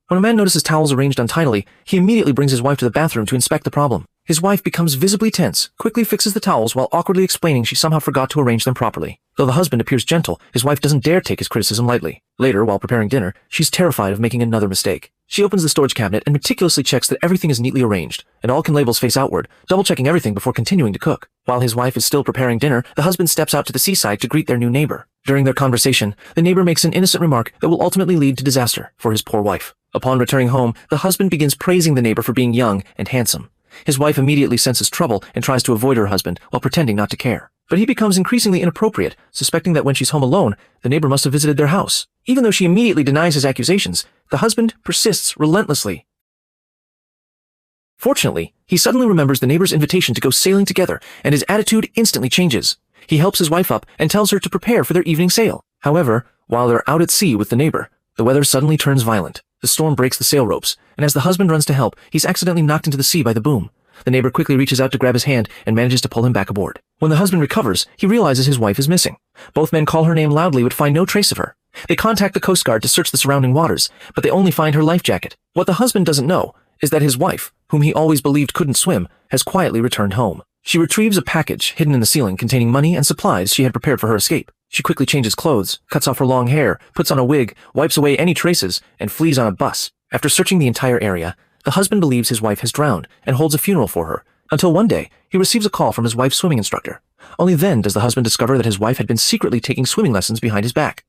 When a man notices towels arranged untidily, he immediately brings his wife to the bathroom to inspect the problem. His wife becomes visibly tense, quickly fixes the towels while awkwardly explaining she somehow forgot to arrange them properly. Though the husband appears gentle, his wife doesn't dare take his criticism lightly. Later, while preparing dinner, she's terrified of making another mistake. She opens the storage cabinet and meticulously checks that everything is neatly arranged, and all can labels face outward, double-checking everything before continuing to cook. While his wife is still preparing dinner, the husband steps out to the seaside to greet their new neighbor. During their conversation, the neighbor makes an innocent remark that will ultimately lead to disaster for his poor wife. Upon returning home, the husband begins praising the neighbor for being young and handsome. His wife immediately senses trouble and tries to avoid her husband while pretending not to care. But he becomes increasingly inappropriate, suspecting that when she's home alone, the neighbor must have visited their house. Even though she immediately denies his accusations, the husband persists relentlessly. Fortunately, he suddenly remembers the neighbor's invitation to go sailing together, and his attitude instantly changes. He helps his wife up and tells her to prepare for their evening sail. However, while they're out at sea with the neighbor, the weather suddenly turns violent. The storm breaks the sail ropes, and as the husband runs to help, he's accidentally knocked into the sea by the boom. The neighbor quickly reaches out to grab his hand and manages to pull him back aboard. When the husband recovers, he realizes his wife is missing. Both men call her name loudly but find no trace of her. They contact the Coast Guard to search the surrounding waters, but they only find her life jacket. What the husband doesn't know is that his wife, whom he always believed couldn't swim, has quietly returned home. She retrieves a package hidden in the ceiling containing money and supplies she had prepared for her escape. She quickly changes clothes, cuts off her long hair, puts on a wig, wipes away any traces, and flees on a bus. After searching the entire area, the husband believes his wife has drowned and holds a funeral for her, until one day he receives a call from his wife's swimming instructor. Only then does the husband discover that his wife had been secretly taking swimming lessons behind his back.